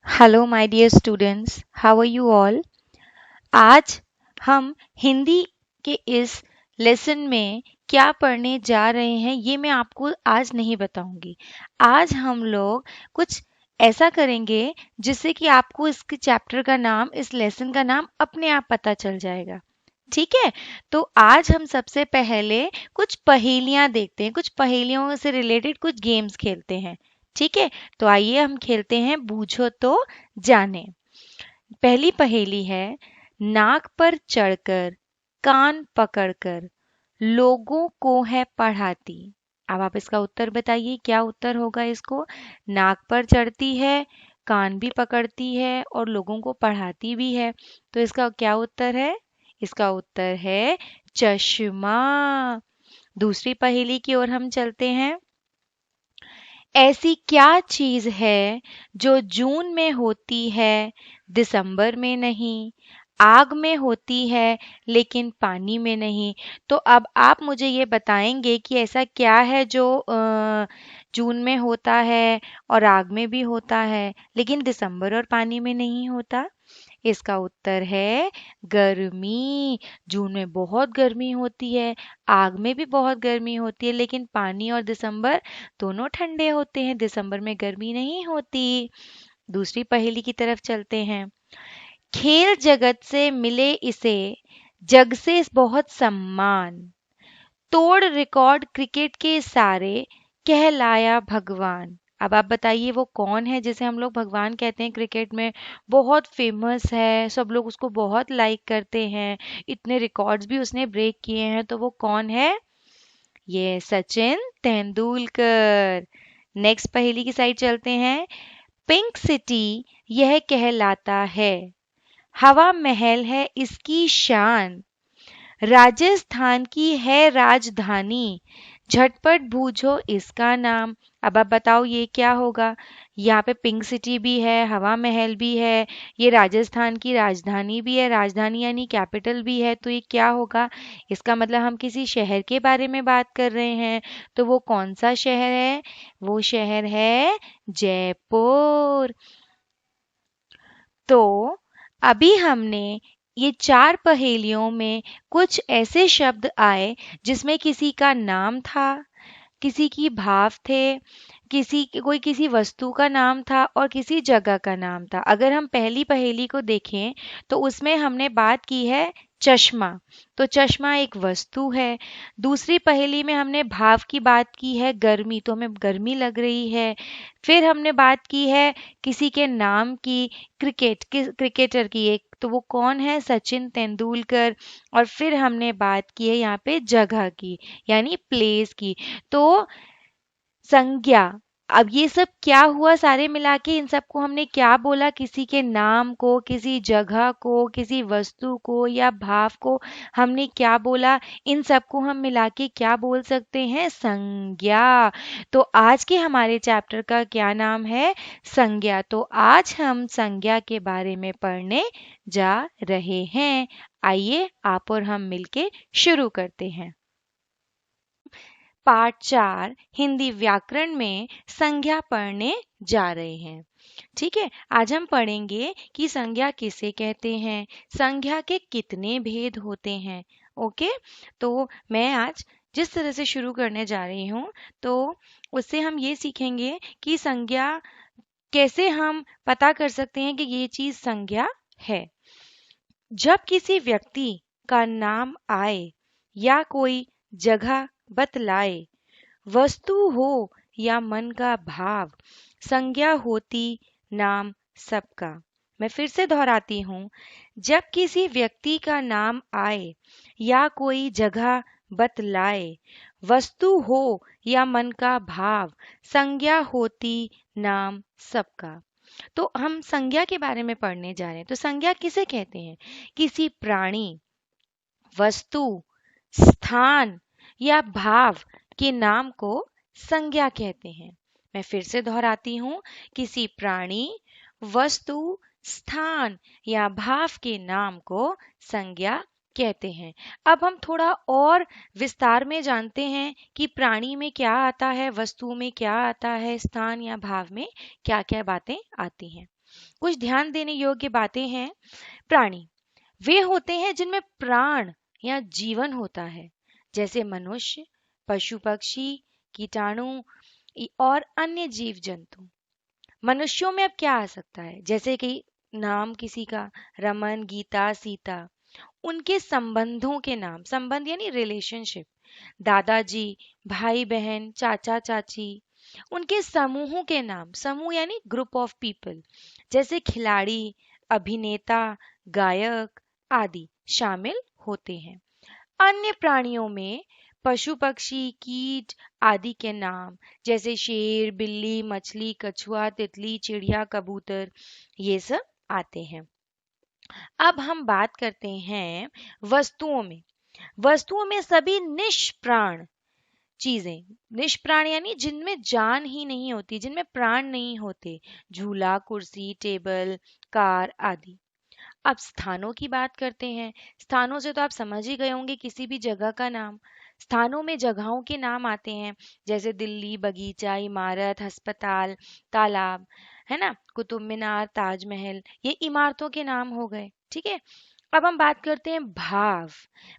Hello my dear students, how are you all. आज हम हिंदी के इस लेसन में क्या पढ़ने जा रहे हैं ये मैं आपको आज नहीं बताऊंगी। आज हम लोग कुछ ऐसा करेंगे जिससे कि आपको इसके चैप्टर का नाम, इस लेसन का नाम अपने आप पता चल जाएगा। ठीक है। तो आज हम सबसे पहले कुछ पहेलियां देखते हैं, कुछ पहेलियों से रिलेटेड कुछ गेम्स खेलते हैं। ठीक है। तो आइए हम खेलते हैं बूझो तो जाने। पहली पहेली है, नाक पर चढ़कर कान पकड़कर लोगों को है पढ़ाती। अब आप इसका उत्तर बताइए, क्या उत्तर होगा इसको। नाक पर चढ़ती है, कान भी पकड़ती है और लोगों को पढ़ाती भी है। तो इसका क्या उत्तर है। इसका उत्तर है चश्मा। दूसरी पहेली की ओर हम चलते हैं। ऐसी क्या चीज है जो जून में होती है, दिसंबर में नहीं, आग में होती है लेकिन पानी में नहीं। तो अब आप मुझे ये बताएंगे कि ऐसा क्या है जो जून में होता है और आग में भी होता है लेकिन दिसंबर और पानी में नहीं होता। इसका उत्तर है गर्मी। जून में बहुत गर्मी होती है, आग में भी बहुत गर्मी होती है, लेकिन पानी और दिसंबर दोनों ठंडे होते हैं, दिसंबर में गर्मी नहीं होती। दूसरी पहेली की तरफ चलते हैं। खेल जगत से मिले इसे, जग से बहुत सम्मान, तोड़ रिकॉर्ड क्रिकेट के सारे, कहलाया भगवान। अब आप बताइए वो कौन है जिसे हम लोग भगवान कहते हैं क्रिकेट में। बहुत फेमस है, सब लोग उसको बहुत लाइक करते हैं, इतने रिकॉर्ड्स भी उसने ब्रेक किए हैं। तो वो कौन है। ये सचिन तेंदुलकर। नेक्स्ट पहेली की साइड चलते हैं। पिंक सिटी यह कहलाता है, हवा महल है इसकी शान, राजस्थान की है राजधानी, झटपट बूझो इसका नाम। अब आप बताओ ये क्या होगा। यहाँ पे पिंक सिटी भी है, हवा महल भी है, ये राजस्थान की राजधानी भी है, राजधानी यानी कैपिटल भी है। तो ये क्या होगा। इसका मतलब हम किसी शहर के बारे में बात कर रहे हैं। तो वो कौन सा शहर है। वो शहर है जयपुर। तो अभी हमने ये चार पहेलियों में कुछ ऐसे शब्द आए जिसमें किसी का नाम था, किसी की भाव थे, कोई किसी वस्तु का नाम था और किसी जगह का नाम था। अगर हम पहली पहेली को देखें तो उसमें हमने बात की है चश्मा। तो चश्मा एक वस्तु है। दूसरी पहेली में हमने भाव की बात की है गर्मी, तो हमें गर्मी लग रही है। फिर हमने बात की है किसी के नाम की, क्रिकेटर की एक, तो वो कौन है, सचिन तेंदुलकर। और फिर हमने बात की है यहाँ पे जगह की, यानी प्लेस की। तो संज्ञा। अब ये सब क्या हुआ, सारे मिला के इन सबको हमने क्या बोला, किसी के नाम को, किसी जगह को, किसी वस्तु को या भाव को हमने क्या बोला। इन सबको हम मिला के क्या बोल सकते हैं, संज्ञा। तो आज के हमारे चैप्टर का क्या नाम है, संज्ञा। तो आज हम संज्ञा के बारे में पढ़ने जा रहे हैं। आइए आप और हम मिलके शुरू करते हैं। पाठ 4 हिंदी व्याकरण में संज्ञा पढ़ने जा रहे हैं। ठीक है। आज हम पढ़ेंगे कि संज्ञा किसे कहते हैं, संज्ञा के कितने भेद होते हैं। ओके। तो मैं आज जिस तरह से शुरू करने जा रही हूँ, तो उससे हम ये सीखेंगे कि संज्ञा कैसे हम पता कर सकते हैं कि ये चीज संज्ञा है। जब किसी व्यक्ति का नाम आए या कोई जगह बतलाए, वस्तु हो या मन का भाव, संज्ञा होती नाम सबका। मैं फिर से दोहराती हूँ। जब किसी व्यक्ति का नाम आए या कोई जगह बतलाए, वस्तु हो या मन का भाव, संज्ञा होती नाम सबका। तो हम संज्ञा के बारे में पढ़ने जा रहे हैं। तो संज्ञा किसे कहते हैं। किसी प्राणी, वस्तु, स्थान या भाव के नाम को संज्ञा कहते हैं। मैं फिर से दोहराती हूँ। किसी प्राणी, वस्तु, स्थान या भाव के नाम को संज्ञा कहते हैं। अब हम थोड़ा और विस्तार में जानते हैं कि प्राणी में क्या आता है, वस्तु में क्या आता है, स्थान या भाव में क्या क्या बातें आती हैं। कुछ ध्यान देने योग्य बातें हैं। प्राणी वे होते हैं जिनमें प्राण या जीवन होता है, जैसे मनुष्य, पशु पक्षी, कीटाणु और अन्य जीव जंतु। मनुष्यों में अब क्या आ सकता है, जैसे कि नाम किसी का रमन, गीता, सीता, उनके संबंधों के नाम, संबंध यानी रिलेशनशिप, दादाजी, भाई बहन, चाचा चाची, उनके समूहों के नाम, समूह यानी ग्रुप ऑफ पीपल, जैसे खिलाड़ी, अभिनेता, गायक आदि शामिल होते हैं। अन्य प्राणियों में पशु पक्षी, कीट आदि के नाम, जैसे शेर, बिल्ली, मछली, कछुआ, तितली, चिड़िया, कबूतर, ये सब आते हैं। अब हम बात करते हैं वस्तुओं में। वस्तुओं में सभी निष्प्राण चीजें, निष्प्राण यानी जिनमें जान ही नहीं होती, जिनमें प्राण नहीं होते, झूला, कुर्सी, टेबल, कार आदि। अब स्थानों की बात करते हैं। स्थानों से तो आप समझ ही गए होंगे, किसी भी जगह का नाम। स्थानों में जगहों के नाम आते हैं, जैसे दिल्ली, बगीचा, इमारत, अस्पताल, तालाब, है ना, कुतुब मीनार, ताजमहल, ये इमारतों के नाम हो गए। ठीक है। अब हम बात करते हैं भाव।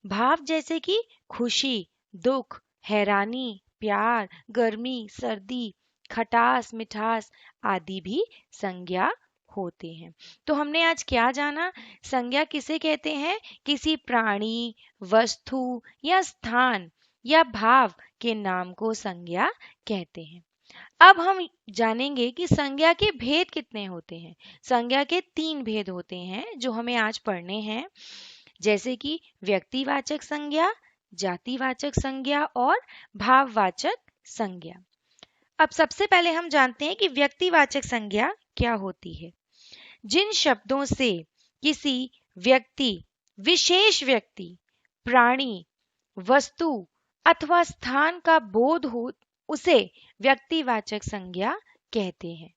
भाव जैसे कि खुशी, दुख, हैरानी, प्यार, गर्मी, सर्दी, खटास, मिठास आदि भी संज्ञा होते हैं। तो हमने आज क्या जाना? संज्ञा किसे कहते हैं? किसी प्राणी, वस्तु या स्थान या भाव के नाम को संज्ञा कहते हैं। अब हम जानेंगे कि संज्ञा के भेद कितने होते हैं। संज्ञा के 3 भेद होते हैं जो हमें आज पढ़ने हैं, जैसे कि व्यक्तिवाचक संज्ञा, जातिवाचक संज्ञा और भाववाचक संज्ञा। अब सबसे पहले हम जानते हैं कि व्यक्तिवाचक संज्ञा क्या होती है। जिन शब्दों से किसी व्यक्ति, विशेष व्यक्ति, प्राणी, वस्तु अथवा स्थान का बोध हो, उसे व्यक्तिवाचक संज्ञा कहते हैं।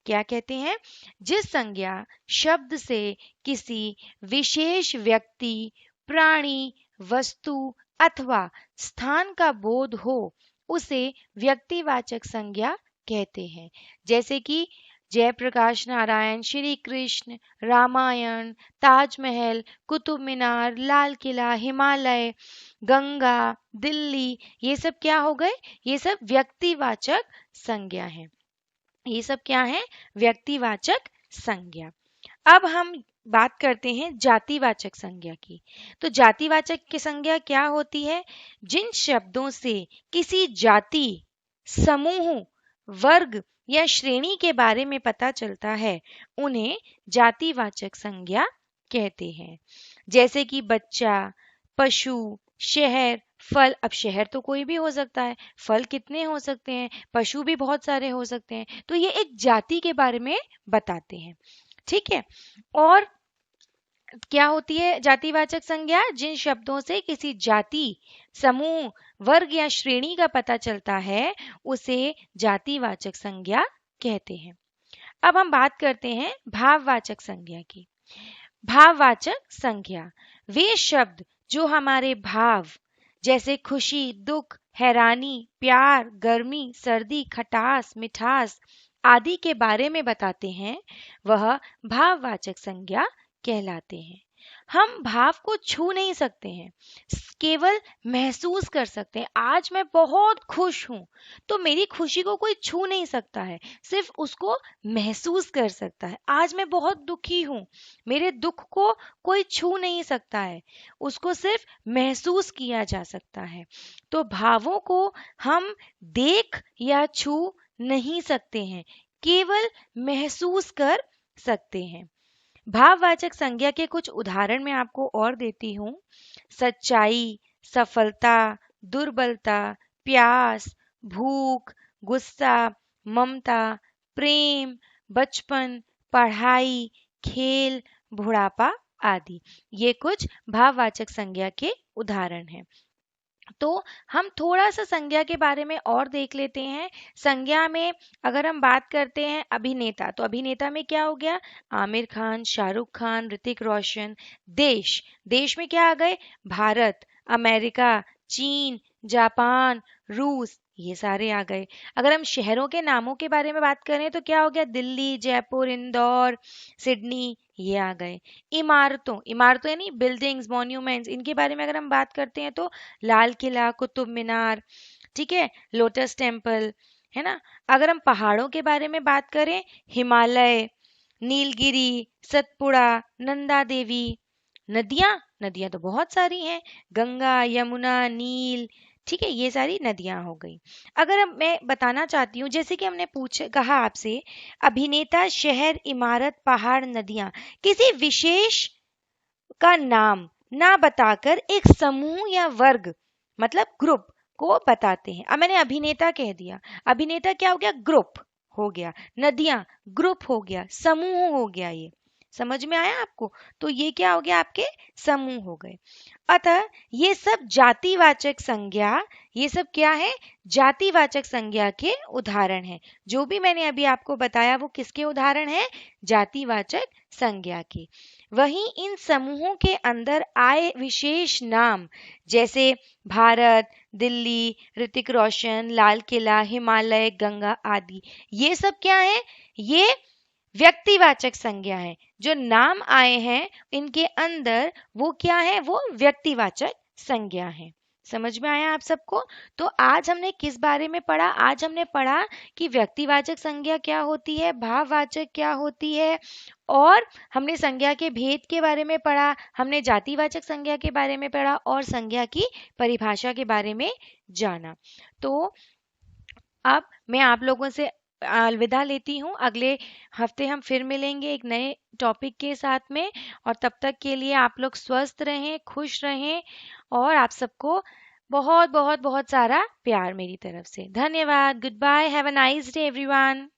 क्या कहते हैं? जिस संज्ञा शब्द से किसी विशेष व्यक्ति, प्राणी, वस्तु अथवा स्थान का बोध हो, उसे व्यक्तिवाचक संज्ञा कहते हैं। जैसे कि जयप्रकाश नारायण, श्री कृष्ण, रामायण, ताजमहल, कुतुब मीनार, लाल किला, हिमालय, गंगा, दिल्ली, ये सब क्या हो गए? ये सब व्यक्तिवाचक संज्ञा हैं। ये सब क्या है? व्यक्तिवाचक संज्ञा। अब हम बात करते हैं जातिवाचक संज्ञा की। तो जातिवाचक की संज्ञा क्या होती है? जिन शब्दों से किसी जाति, समूह, वर्ग या श्रेणी के बारे में पता चलता है, उन्हें जातिवाचक संज्ञा कहते हैं। जैसे कि बच्चा, पशु, शहर, फल। अब शहर तो कोई भी हो सकता है, फल कितने हो सकते हैं, पशु भी बहुत सारे हो सकते हैं। तो ये एक जाति के बारे में बताते हैं। ठीक है। और क्या होती है जातिवाचक संज्ञा? जिन शब्दों से किसी जाति, समूह, वर्ग या श्रेणी का पता चलता है, उसे जातिवाचक संज्ञा कहते हैं। अब हम बात करते हैं भाववाचक संज्ञा की। भाववाचक संज्ञा वे शब्द जो हमारे भाव, जैसे खुशी, दुख, हैरानी, प्यार, गर्मी, सर्दी, खटास, मिठास आदि के बारे में बताते हैं, वह भाववाचक संज्ञा कहलाते हैं। हम भाव को छू नहीं सकते हैं, केवल महसूस कर सकते हैं। आज मैं बहुत खुश हूं, तो मेरी खुशी को कोई छू नहीं सकता है, सिर्फ उसको महसूस कर सकता है। आज मैं बहुत दुखी हूं, मेरे दुख को कोई छू नहीं सकता है, उसको सिर्फ महसूस किया जा सकता है। तो भावों को हम देख या छू नहीं सकते हैं, केवल महसूस कर सकते हैं। भाववाचक संज्ञा के कुछ उदाहरण मैं आपको और देती हूँ। सच्चाई, सफलता, दुर्बलता, प्यास, भूख, गुस्सा, ममता, प्रेम, बचपन, पढ़ाई, खेल, बुढ़ापा आदि। ये कुछ भाववाचक संज्ञा के उदाहरण हैं। तो हम थोड़ा सा संज्ञा के बारे में और देख लेते हैं। संज्ञा में अगर हम बात करते हैं अभिनेता, तो अभिनेता में क्या हो गया? आमिर खान, शाहरुख खान, ऋतिक रोशन। देश, में क्या आ गए? भारत, अमेरिका, चीन, जापान, रूस ये सारे आ गए। अगर हम शहरों के नामों के बारे में बात करें तो क्या हो गया, दिल्ली, जयपुर, इंदौर, सिडनी, ये आ गए। इमारतों, इमारतों यानी बिल्डिंग्स, मॉन्यूमेंट्स, इनके बारे में अगर हम बात करते हैं तो लाल किला, कुतुब मीनार, ठीक है, लोटस टेम्पल, है ना। अगर हम पहाड़ों के बारे में बात करें, हिमालय, नीलगिरी, सतपुड़ा, नंदा देवी। नदियां, नदियां तो बहुत सारी हैं, गंगा, यमुना, नील, ठीक है, ये सारी नदियां हो गई। अगर मैं बताना चाहती हूँ, जैसे कि हमने कहा आपसे, अभिनेता, शहर, इमारत, पहाड़, नदियां, किसी विशेष का नाम ना बताकर एक समूह या वर्ग, मतलब ग्रुप को बताते हैं। अब मैंने अभिनेता कह दिया, अभिनेता क्या हो गया, ग्रुप हो गया, नदियां ग्रुप हो गया, समूह हो गया, ये समझ में आया आपको। तो ये क्या हो गया, आपके समूह हो गए। अतः ये सब जातिवाचक संज्ञा, ये सब क्या है, जातिवाचक संज्ञा के उदाहरण हैं। जो भी मैंने अभी आपको बताया वो किसके उदाहरण है, जातिवाचक संज्ञा के। वहीं इन समूहों के अंदर आए विशेष नाम, जैसे भारत, दिल्ली, ऋतिक रोशन, लाल किला, हिमालय, गंगा आदि, ये सब क्या है, ये व्यक्तिवाचक संज्ञा है। जो नाम आए हैं इनके अंदर वो क्या है, वो व्यक्तिवाचक संज्ञा है। समझ में आया आप सबको। तो आज हमने किस बारे में पढ़ा, आज हमने पढ़ा कि व्यक्तिवाचक संज्ञा क्या होती है, भाववाचक क्या होती है, और हमने संज्ञा के भेद के बारे में पढ़ा, हमने जातिवाचक संज्ञा के बारे में पढ़ा, और संज्ञा की परिभाषा के बारे में जाना। तो अब मैं आप लोगों से अलविदा लेती हूँ। अगले हफ्ते हम फिर मिलेंगे एक नए टॉपिक के साथ में, और तब तक के लिए आप लोग स्वस्थ रहें, खुश रहें, और आप सबको बहुत बहुत बहुत सारा प्यार मेरी तरफ से। धन्यवाद। Good bye. Have a nice day everyone.